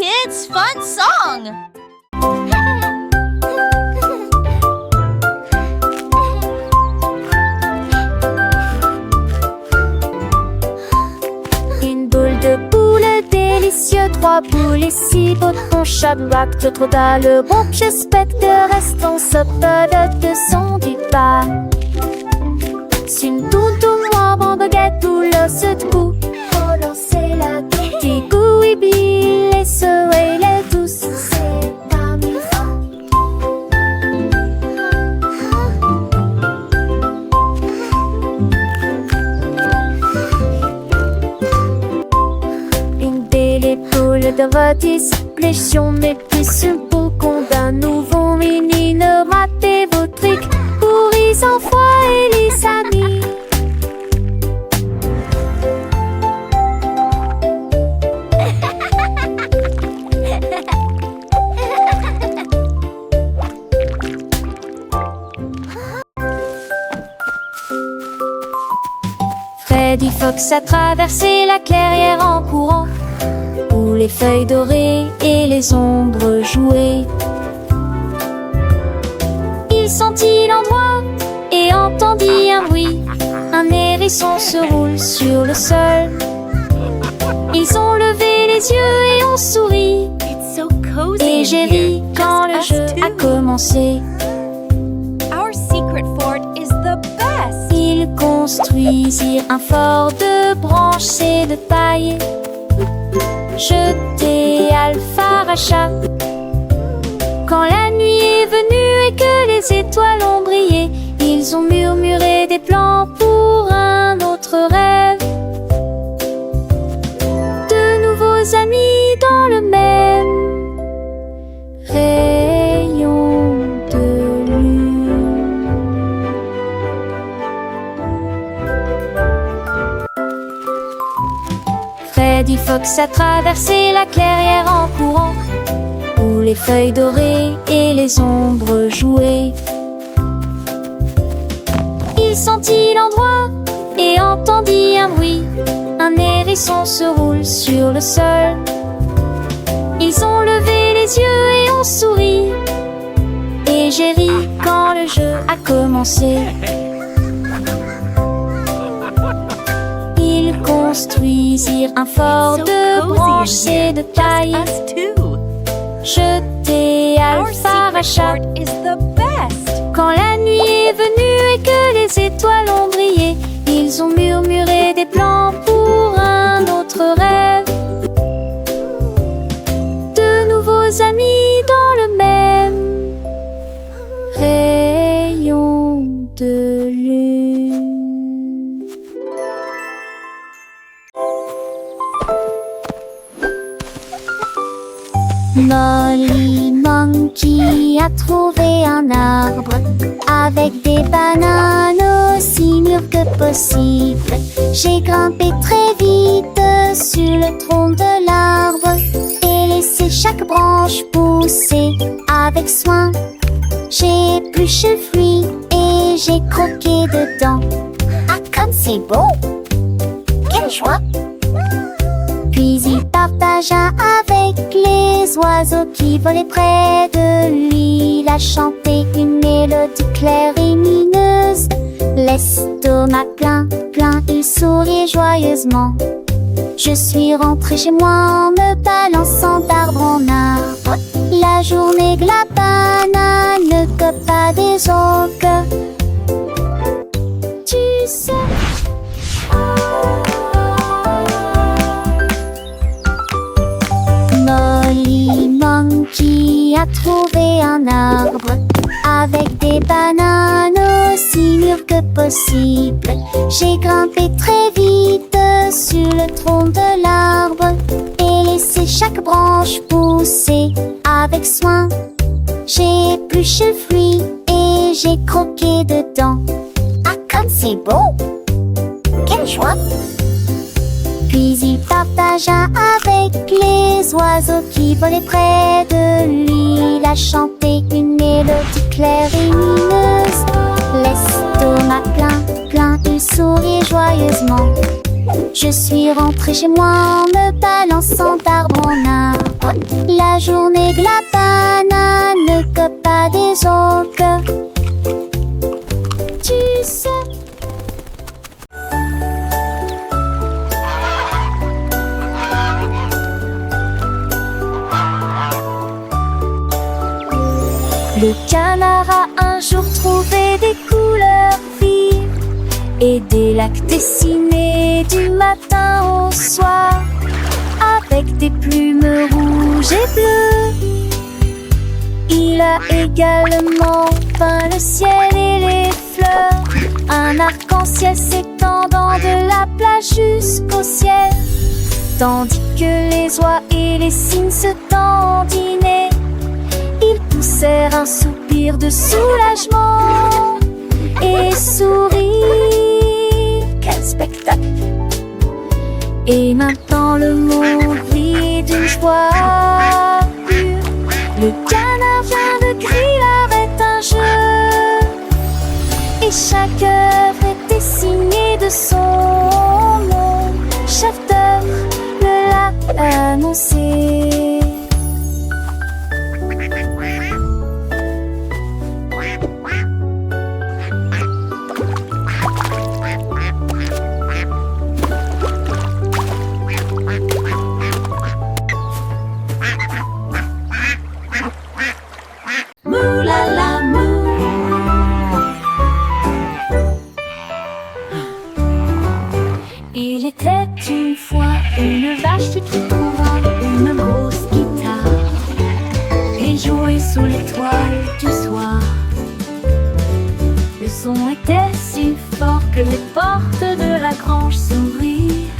kids' fun song! Une boule de boule délicieux, 3 boules et 6 boutons, chaque bac de trop le bon, j'espère que restons saupodes de son du pas. Une toutou moi, bon baguette, ou l'os de cou, relancer la petite goût, et bille, et souhait les douces, c'est parmi une belle épaule de rôtisse, pléchion, mais plus une peau qu'on d'un nouveau mini, ne ratez vos trucs, pour les enfants et les amis. Freddy Fox a traversé la clairière en courant, où les feuilles dorées et les ombres jouaient. Il sentit l'endroit et entendit un bruit. Un hérisson se roule sur le sol. Ils ont levé les yeux et ont souri. Et j'ai ri quand le jeu a commencé. Ils construisirent un fort de branches et de paille. Jeté Alpharacha. Quand la nuit est venue et que les étoiles ont brillé, ils ont murmuré des plans pour un autre rêve. De nouveaux amis dans le même rayon de lune. Freddy Fox a traversé la clairière en courant, où les feuilles dorées et les ombres jouaient. Il sentit l'endroit et entendit un bruit. Un hérisson se roule sur le sol. Ils ont levé les yeux et ont souri. Et j'ai ri quand le jeu a commencé. Ils construisirent un fort de branches et de paille. Jeté Alpharacha. Quand la nuit est venue et que les étoiles ont brillé, ils ont murmuré des plans pour un autre rêve. De nouveaux amis dans le même rayon de lune. Molly Monkey a trouvé un arbre avec des bananes aussi mûres que possible. J'ai grimpé très vite sur le tronc de l'arbre et laissé chaque branche pousser avec soin. J'ai épluché le fruit et j'ai croqué dedans. Ah, comme c'est beau! Quelle joie! Puis il partagea avec les oiseaux qui volaient près de lui. Il a chanté une mélodie claire et lumineuse. L'estomac plein, plein, il souriait joyeusement. Je suis rentrée chez moi en me balançant d'arbre en arbre. La journée que la banane ne cope pas des autres. Tu sais... Molly Monkey a trouvé un arbre avec des bananes aussi mûres que possible. J'ai grimpé très vite sur le tronc de l'arbre et laissé chaque branche pousser avec soin. J'ai épluché le fruit et j'ai croqué dedans. Ah, comme c'est beau! Quelle joie! Puis il partagea avec les oiseaux qui volaient près de lui. Il a chanté une mélodie claire et lumineuse. L'estomac plein, plein, il souriait joyeusement. Je suis rentrée chez moi en me balançant d'arbre en arbre. La journée de la banane que pas des autres. Tu sais. Le canard a un jour trouvé des couleurs vives et des lacs dessinés du matin au soir, avec des plumes rouges et bleues. Il a également peint le ciel et les fleurs, un arc-en-ciel s'étendant de la plage jusqu'au ciel, tandis que les oies et les cygnes se dandinaient. Ils poussèrent un soupir de soulagement et sourirent. Quel spectacle! Et maintenant le monde vit d'une joie pure. Le canard vient de crier, l'art est un jeu, et chaque œuvre est dessinée de son nom. Chef d'œuvre le l'a annoncé. Il était une fois une vache qui trouva une grosse guitare et jouait sous l'étoile du soir. Le son était si fort que les portes de la grange s'ouvrirent.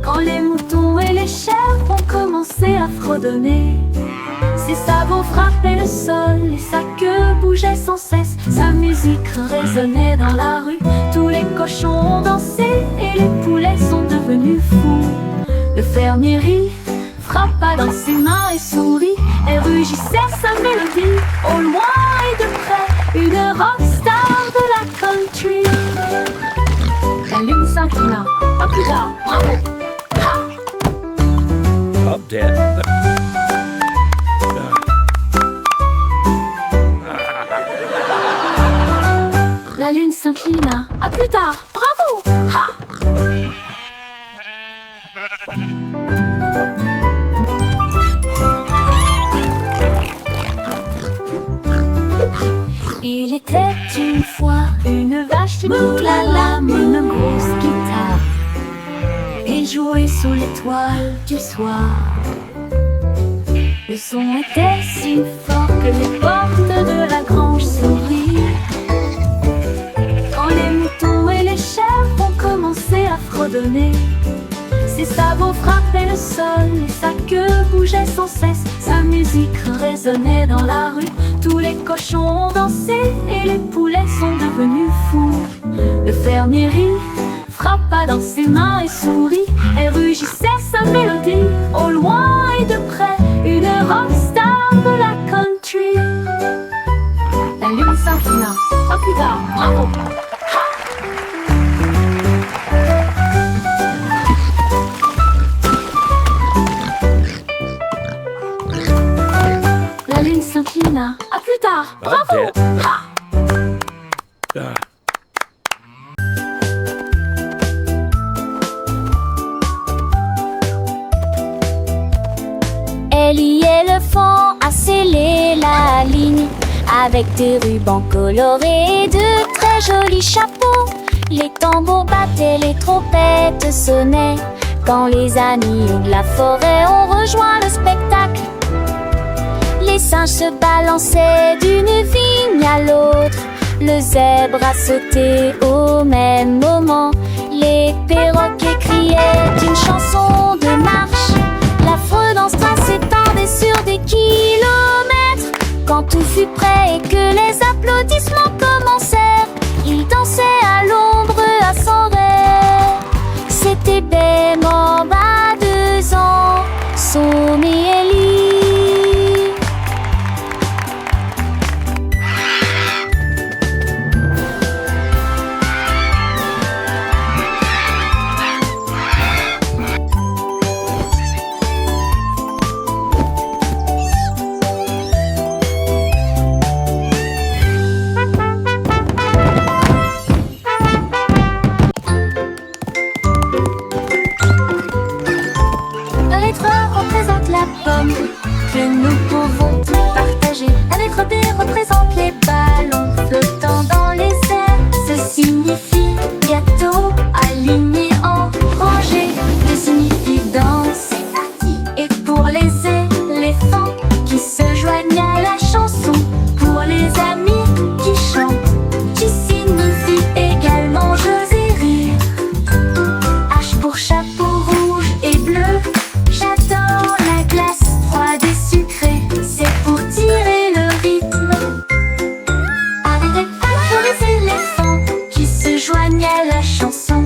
Quand les moutons et les chèvres ont commencé à fredonner, ses sabots frappaient le sol et sa queue bougeait sans cesse. Sa musique résonnait dans la rue, tous les cochons ont dansé et les poulets sont devenus fous. Le fermier rit, frappa dans ses mains et sourit, et rugissait sa mélodie. Au loin et de près, une rockstar de la country. La lune s'inclina, pas plus tard, bravo! Up, Dad. La lune s'inclina. À plus tard. Bravo! Ha! Il était une fois une vache qui moulala, une grosse guitare et jouait sous l'étoile du soir. Le son était si fort que les portes de la grange s'ouvrirent. Quand les moutons et les chèvres ont commencé à fredonner, ses sabots frappaient le sol et sa queue bougeait sans cesse. Sa musique résonnait dans la rue, tous les cochons ont dansé et les poulets sont devenus fous. Le fermier rit, frappa dans ses mains et sourit, et rugissait sa mélodie. Au loin et de près, une rockstar de la country. La lune s'inclina. À plus tard, bravo! La lune s'inclina. À plus tard, bravo! Ha! Ellie éléphant a scellé la ligne avec des rubans colorés et de très jolis chapeaux. Les tambours battaient, les trompettes sonnaient quand les amis de la forêt ont rejoint le spectacle. Les singes se balançaient d'une vigne à l'autre, le zèbre a sauté au même moment. Les perroquets criaient une chanson de marche. L'affreux danse s'étendait sur des kilomètres. Quand tout fut prêt et que les applaudissements commencèrent, ils dansaient à l'ombre à son rêve. C'était Bemorbe à 2 ans, Somme et Ellie. la pomme que nous pouvons tous partager. Un être B représente les ballons flottant dans les airs. Ce signifie gâteau, aligné en rangée. D signifie danse. C'est parti. Et pour les éléphants qui se joignent à la chanson, pour les amis qui chantent, J signifie également jeux et rire. H pour chapeau rouge et bleu. J'adore la glace froide et sucrée, c'est pour tirer le rythme. Avec pour les éléphants qui se joignent à la chanson,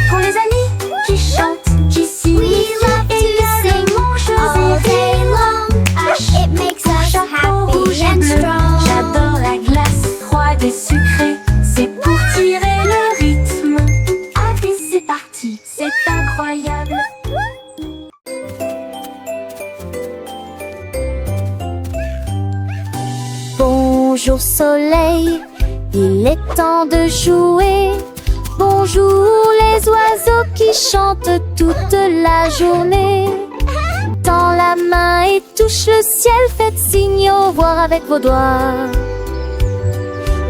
pour les amis qui chantent, qui signifie également jeux et rire. H pour chapeau rouge et bleu. J'adore la glace froide et sucrée, c'est pour tirer le rythme. Allez, c'est parti, c'est incroyable. Bonjour soleil, il est temps de jouer. Bonjour les oiseaux qui chantent toute la journée. Tends la main et touche le ciel, faites signe au revoir avec vos doigts.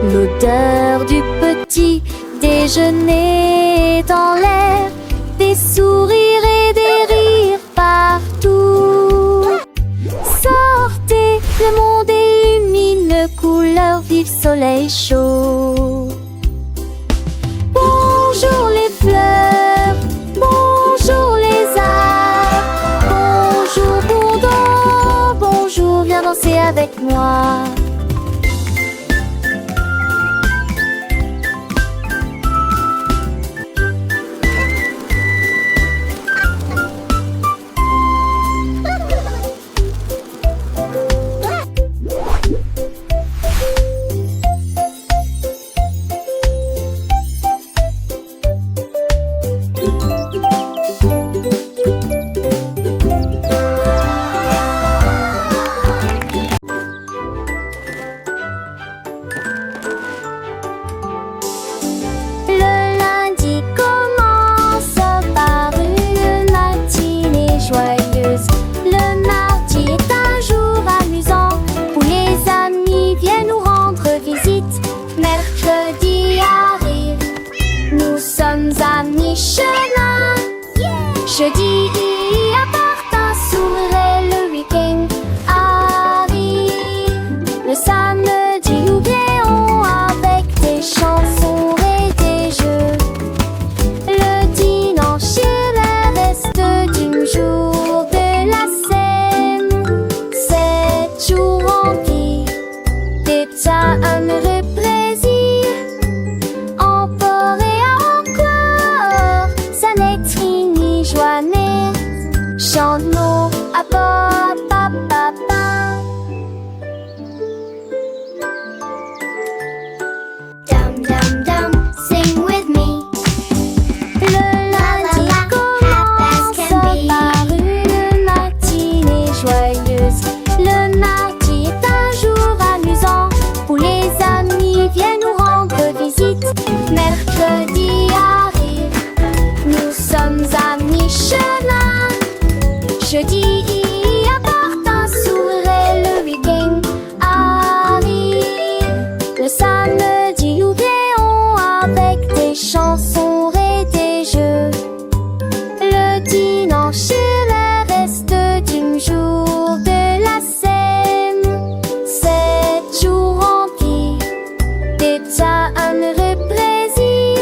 L'odeur du petit déjeuner dans l'air, des sourires et des rires partout. Sortez, le monde illumine, couleur vive, soleil chaud. Bonjour les fleurs, bonjour les arbres, bonjour Bourdon, bonjour, viens danser avec moi. Jeudi appartient, sourire, le week-end arrive. Le samedi oublions avec des chansons et des jeux. Le dimanche est le reste du jour de la semaine. 7 jours remplis d'état heureux plaisir. Encore et encore, ça n'est fini, joannée. Chante-nous à papa, papa. Dum dum dum, sing with me. Le lundi commence par une matinée joyeuse. Le mardi est un jour amusant où les amis viennent nous rendre visite. Mercredi arrive, nous sommes à mi-chemin. Jeudi apporte un sourire, le week-end arrive. Le samedi oublions avec des chansons et des jeux. Le dimanche est le reste du jour de la semaine. 7 jours remplis d'état heureux plaisir.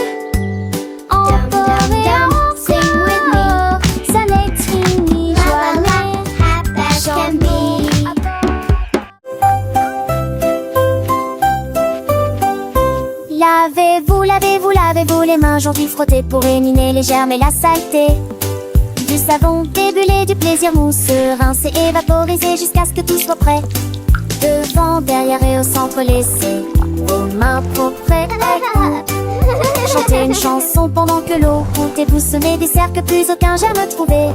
Encore et encore, ça n'est fini, joannée. Chante-nous à lavez-vous les mains aujourd'hui, frottez pour éliminer les germes et la saleté. Du savon, des bulles, du plaisir mousseux, rincer et vaporiser jusqu'à ce que tout soit prêt. Devant, derrière et au centre, laissez vos mains propres. Chantez une chanson pendant que l'eau coule et vous semez des cercles que plus aucun germe trouvé.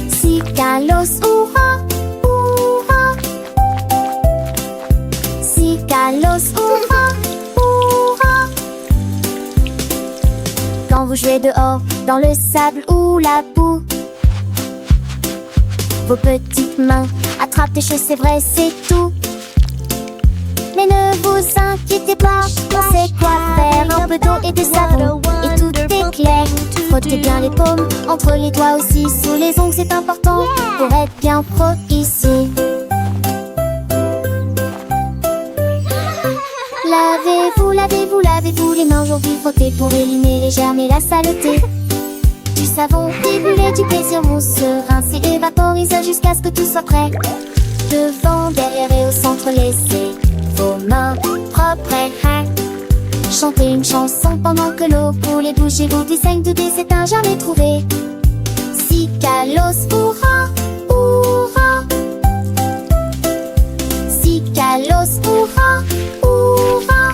Si Kalos, hurrah, hurrah. Si Kalos, hurrah, hurrah. Quand vous jouez dehors, dans le sable ou la boue, vos petites mains attrapent des choses, c'est vrai, c'est tout. Mais ne vous inquiétez pas, on sait quoi faire. Un peu d'eau et de savon et tout est clair. Frottez bien les paumes, entre les doigts aussi, sous les ongles c'est important pour être bien pro ici. Lavez-vous, lavez-vous, lavez-vous les mains aujourd'hui, frottez pour éliminer les germes et la saleté. Du savon déboulé, du plaisir, on se rince et évaporise jusqu'à ce que tout soit prêt. Devant, derrière et au centre, laissez vos mains propres. Chantez une chanson pendant que l'eau coule et bougez-vous du 5 2D, c'est un jamais trouvé. Si Kalos, hurrah, hurrah. Si Kalos, hurrah, hurrah.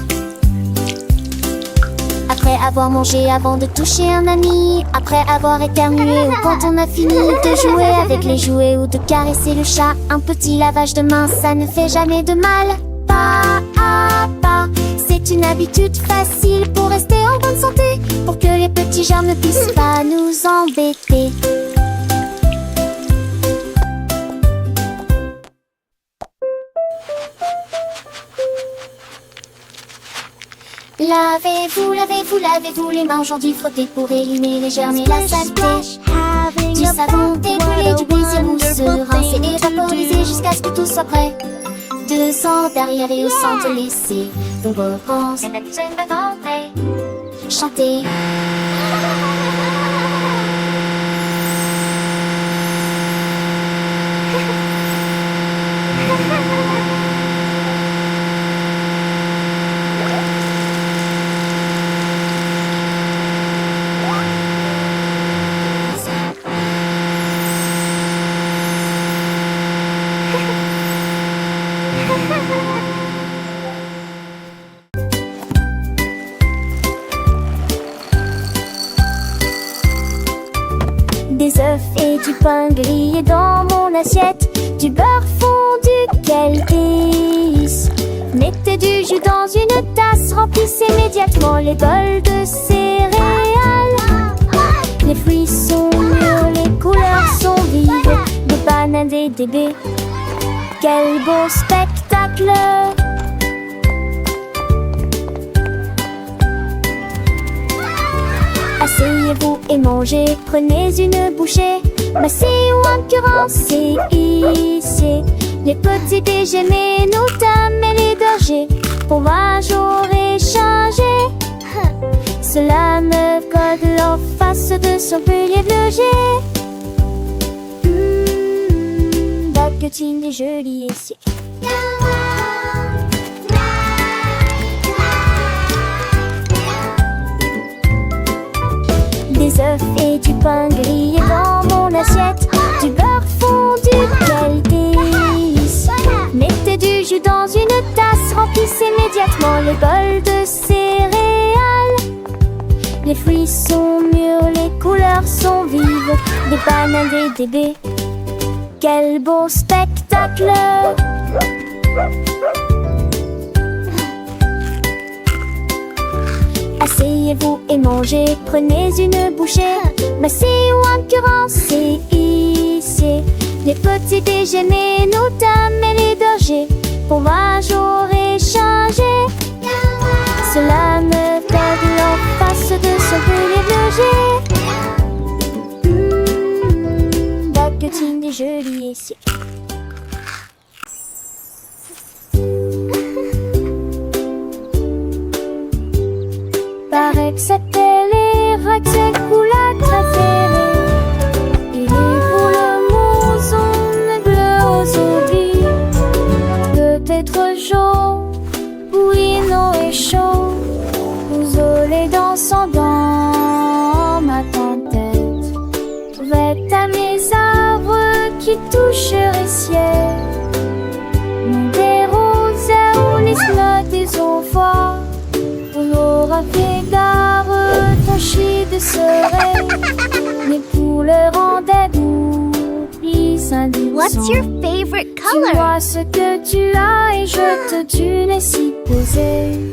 Après avoir mangé, avant de toucher un ami, après avoir éternué ou quand on a fini de jouer avec les jouets ou de caresser le chat, un petit lavage de main, ça ne fait jamais de mal. Pas à pas, c'est une habitude facile pour rester en bonne santé, pour que les petits germes ne puissent pas nous embêter. Lavez-vous, lavez-vous, lavez-vous les mains aujourd'hui, frottez pour éliminer les germes et la saleté. Du savon déboulé, du plaisir, on se rince et évaporiser jusqu'à ce que tout soit prêt. Devant, derrière et au centre, laissez vos réponses chanter. Des œufs et du pain grillé dans mon assiette, du beurre fondu, quel délice. Mettez du jus dans une tasse, remplissez immédiatement les bols de céréales. Les fruits sont mûrs, les couleurs sont vives, des bananes, des baies. Quel beau spectacle! Asseyez-vous et mangez, prenez une bouchée, massez ou incurancez ici. Les petits déjeuners, nous dames et les bergers, fromage au réchangé. Cela me code leur face de son pilier de loger. Baguettine et jolies ici. Des œufs et du pain grillé dans mon assiette, du beurre fondu, quel délice. Mettez du jus dans une tasse, remplissez immédiatement les bols de céréales. Les fruits sont mûrs, les couleurs sont vives, des bananes et des baies. Quel beau spectacle! Asseyez-vous et mangez, prenez une bouchée, massez ou incurancez ici. Les petits déjeuners, nos dames et les bergers, fromage au réchangé. Cela me donne leur face de son pilier de loger. Baguettine et jolies ici. Paraît que c'était les Rucksack ou la préférée. Il est pour le mouson bleu aux oublis. Peut-être jaune, bouillon et chaud. Vous olez dansant dans ma tête. Vête à mes arbres qui toucheraient ciel. Mon des roses ou les slots des enfants. On aura fait gare, tâcher de serein. Mais pour le rendez-vous, please indique. What's your favorite Tu color? vois ce que tu as et je te tue les s'y poser.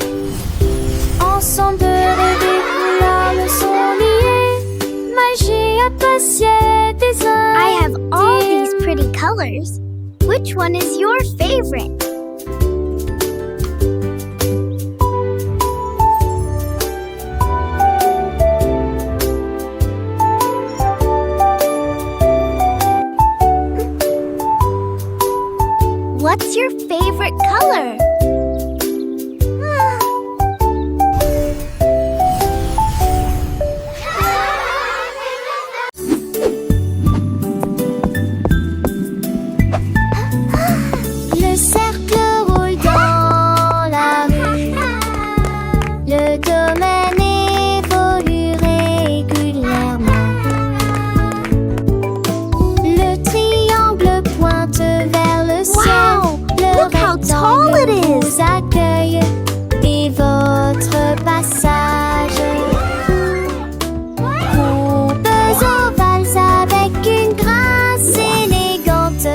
Ensemble de rêver, nos larmes sont liées. magie appréciée des uns. I have all these pretty colors. Which one is your favorite? What's your favorite color? Le cercle roule dans la rue. Le domaine évolue régulièrement. Le triangle pointe vers le ciel. Le Look how tall it rectangle is. vous accueille et votre passage. Courbes ovales avec une grâce élégante.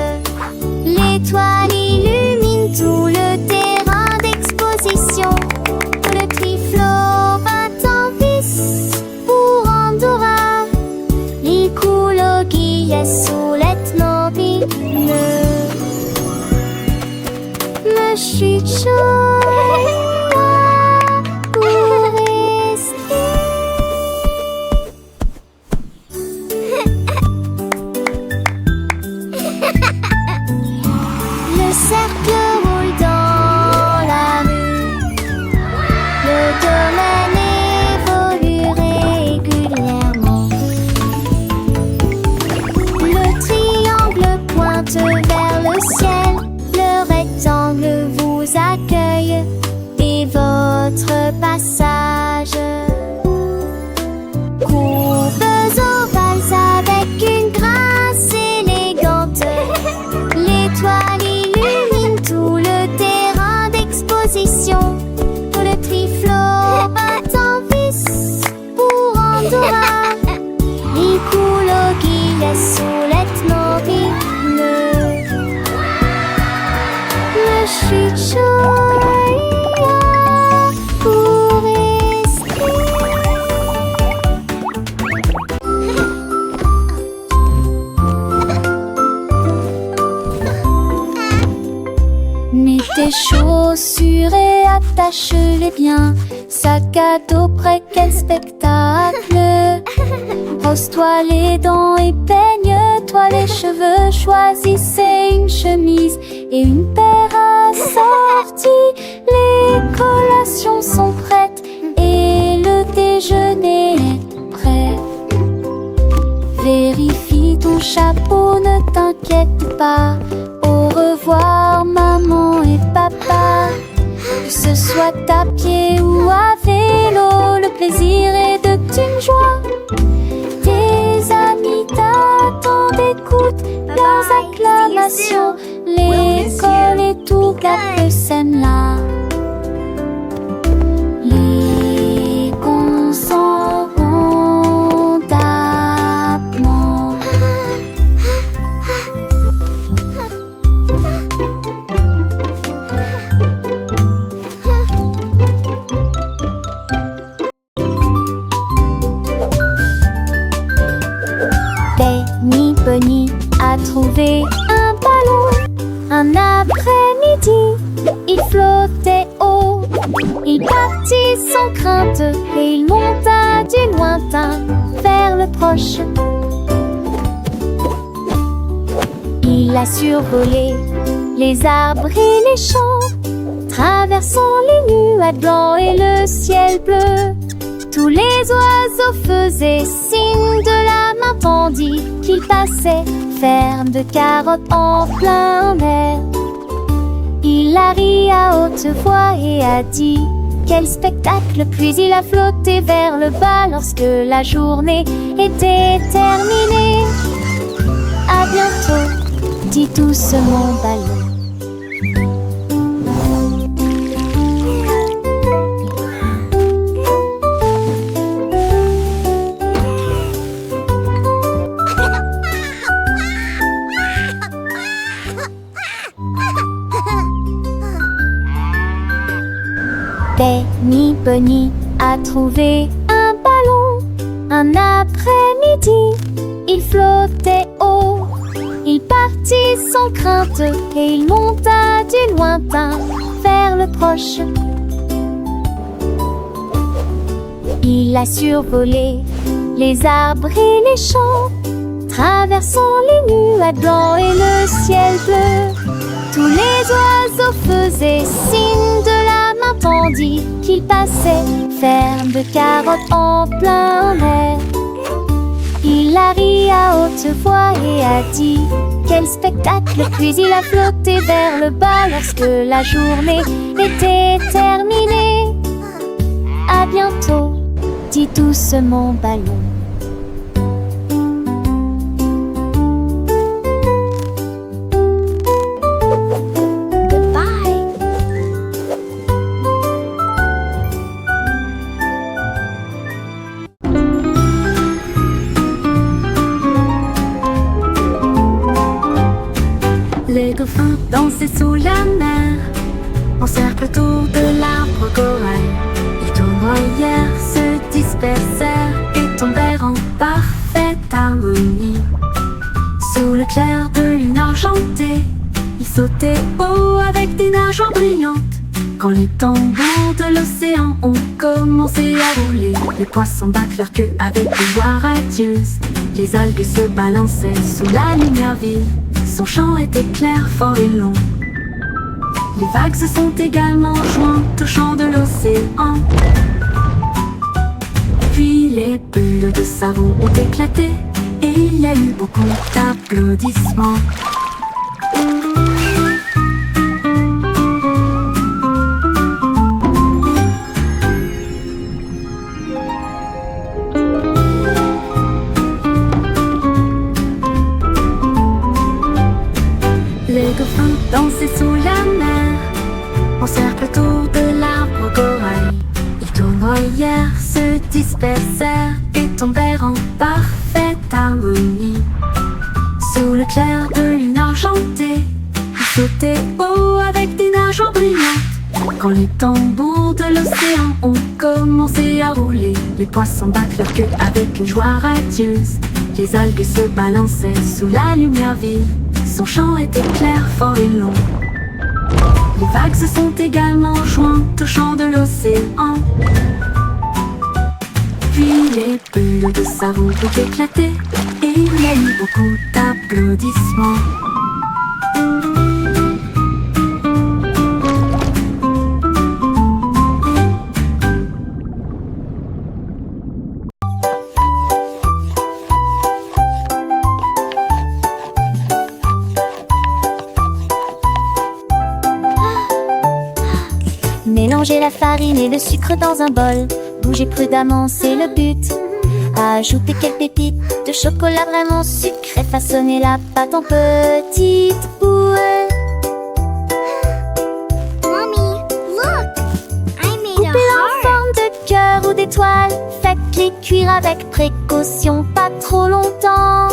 L'étoile illumine tout le terrain d'exposition. Le triflot bat en vis pour Andorra. L'écologie sulet nobile. Le chuchotement pour rester. Le cercle roule dans la rue. Le domaine évolue régulièrement. Le triangle pointe vers le ciel. Le rectangle vous accueille et votre passage. Courbes ovales avec une grâce élégante. L'étoile illumine tout le terrain d'exposition. Le triflot bat en vis pour Andorra. L'écologie sulet nobile. Le chuchotement pour rester. Mets tes chaussures et attache-les bien. Sac à dos prêt, quel spectacle. Brosse-toi les dents et peigne-toi les cheveux. Choisissez une chemise et une paire assortie. Les collations sont prêtes et le déjeuner est prêt. Vérifie ton chapeau, ne t'inquiète pas. Au revoir maman et papa. Que ce soit à pied ou à vélo, le plaisir est de une joie. Tes amis t'attendent, écoute leurs acclamations. L'école et tout gâte scène là. Les cons s'en vont d'abord. Benny Bunny a trouvé un ballon. Un après-midi, il flottait haut. Il partit sans crainte et il monta du lointain vers le proche. Il a survolé les arbres et les champs, traversant les nuages blancs et le ciel bleu. Tous les oiseaux faisaient signe de la main tandis qu'il passait, ferme de carottes en plein air. Il a ri à haute voix et a dit quel spectacle, puis il a flotté vers le bas lorsque la journée était terminée. À bientôt, dit doucement ballon. Benny Bunny a trouvé un ballon. Un après l'après-midi, il flottait haut. Il partit sans crainte et il monta du lointain vers le proche. Il a survolé les arbres et les champs, traversant les nuages blancs et le ciel bleu. Tous les oiseaux faisaient signe de la main tandis qu'il passait, ferme de carottes en plein air. Il a ri à haute voix et a dit quel spectacle, puis il a flotté vers le bas lorsque la journée était terminée. À bientôt, dit doucement Ballon. Les dauphins dansaient sous la mer, en cercle autour de l'arbre corail. Les tournoyères se dispersèrent et tombèrent en parfaite harmonie. Sous le clair de lune argentée, ils sautaient haut avec des nageoires brillantes. Quand les tambours de l'océan ont commencé à rouler, les poissons battent leur queue avec des voix radieuses. Les algues se balançaient sous la lumière vive. Son chant était clair, fort et long. Les vagues se sont également jointes au chant de l'océan. Puis les bulles de savon ont éclaté et il y a eu beaucoup d'applaudissements. Les dauphins dansaient sous la mer, en cercle autour de l'arbre corail. Les tournoyères se dispersèrent et tombèrent en parfaite harmonie. Sous le clair de lune argentée, ils sautaient haut avec des nageoires brillantes. Quand les tambours de l'océan ont commencé à rouler, les poissons battent leur queue avec une joie radieuse. Les algues se balançaient sous la lumière vive. Son chant était clair, fort et long. Les vagues se sont également jointes au chant de l'océan. Puis les bulles de savon ont éclaté et il y a eu beaucoup d'applaudissements. Mélangez la farine et le sucre dans un bol. Bougez prudemment, c'est le but. Ajoutez quelques pépites de chocolat vraiment sucré. Façonnez la pâte en petites boules. Mommy, look! I made Coupez-la a en heart. forme de cœur ou d'étoile. Faites-les cuire avec précaution, pas trop longtemps.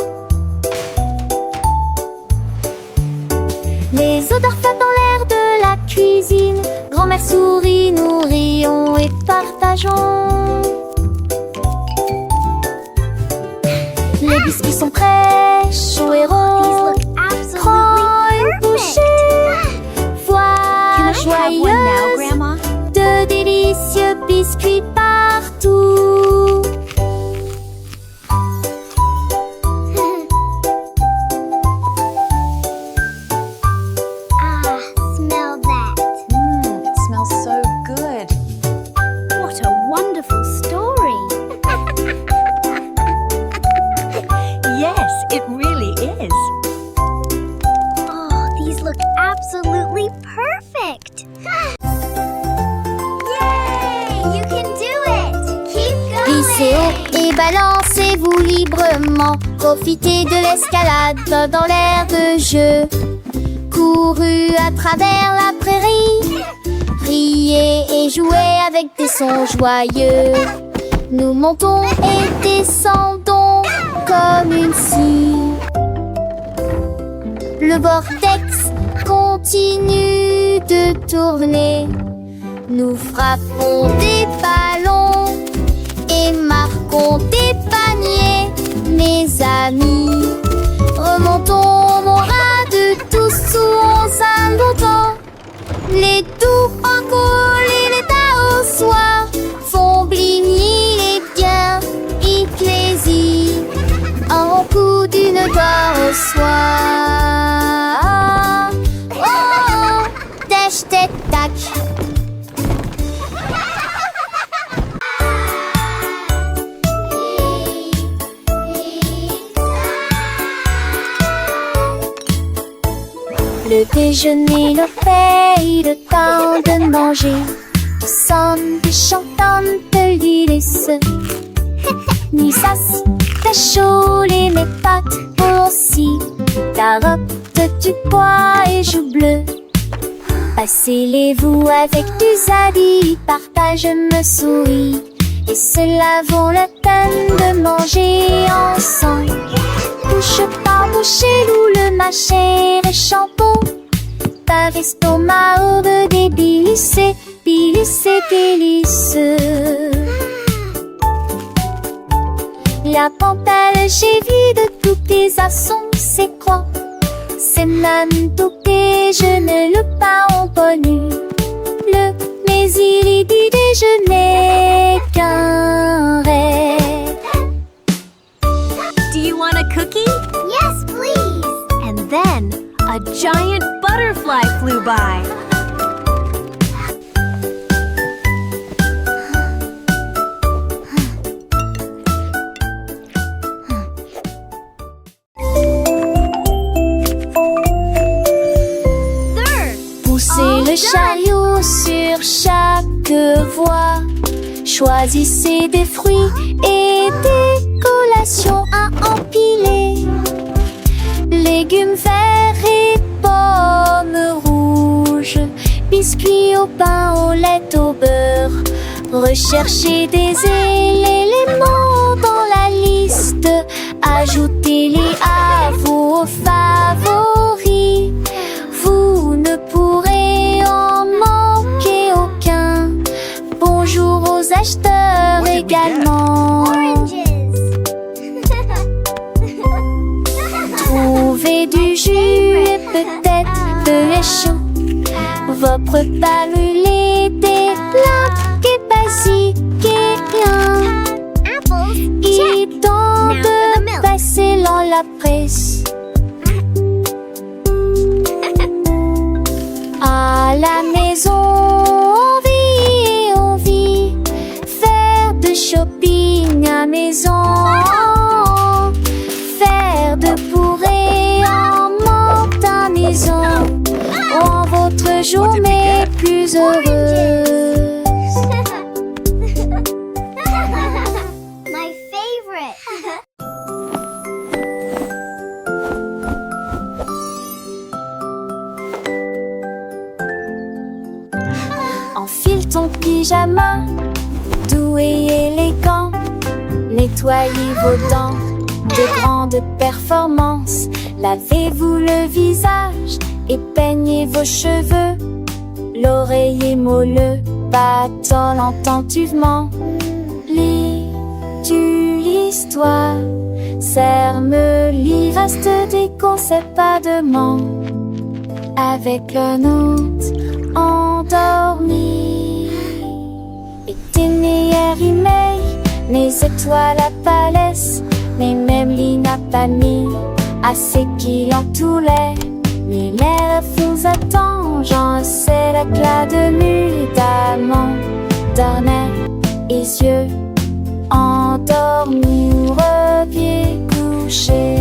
Les odeurs flottent dans l'air de la cuisine. Grand-mère sourit, nous rions et partageons. Les biscuits sont prêts, chauds et These ronds. look Prends une absolutely bouchée. perfect. Voilà Can I have one now, joyeuse Grandma? de délicieux biscuits partout. Smell that. It smells so good. What a wonderful story. Yes, it really is. Oh, these look absolutely perfect. Yay! You can do it. Keep Glissez haut going. et balancez-vous librement. Profitez de l'escalade dans l'air de jeu. Courez à travers la prairie. Riez et jouez avec des sons joyeux. Nous montons et descendons comme une scie. Le vortex continue de tourner. Nous frappons des ballons et marquons des paniers. mes amis. Remontons mon rade tous sous un bouton. Les doux en coule et les tas au soir font bligner les biens et plaisir. En coup d'une gloire au soir. Oh, oh, tâche, tête, tac. Le déjeuner, le paye, le temps de manger. Ensemble, chantantes délices. Ni sas, ta chaud, mes pattes aussi. Ta robe de du bois et joues bleues. Passez-les-vous avec du zadi, partage me sourit. Et cela vaut la peine de manger ensemble. Bouche par bouche, loup, le mâcher et shampoo. Par estomac, aube des délices, délices, délices. La pantale, j'ai vu de tous tes assons, c'est quoi? C'est même tout déjeuner, le pain ont connu. Mais il dit déjeuner qu'un rêve. Do you want a cookie? Yes, please. And then a giant butterfly flew by. Poussez le chariot sur chaque voie. Choisissez des fruits et des collations à empiler. Légumes verts et pommes rouges. Biscuits au pain, au lait, au beurre. Recherchez des éléments dans la liste. Ajoutez-les à vos favoris. Vous ne pourrez en manquer aucun. Bonjour aux acheteurs également. Oranges. Trouvez du jus et peut-être de lait chaud. Vos repas brûlés, des plats et basiques et rien. Apples. Et Check. temps Now for the de milk. passer dans la presse. À la maison, on vit, faire de shopping à maison, faire de bourrée en monte à maison, rend votre journée plus heureuse. My favorite. Enfile ton pyjama, doux et élégant. Nettoyez vos dents, de grandes performances. Lavez-vous le visage et peignez vos cheveux. L'oreiller moelleux battant attentivement. Lis-tu l'histoire? Serre-me-lit, reste des conseils pas de manque. Avec un autre endormi. Et tes meilleurs emails, mes étoiles à palès, mais même n'a pas mis assez qui l'entouraient. Mais l'air vous attend, j'en sais l'éclat de nuitamment. Dormait, les yeux endormis ou reviens coucher.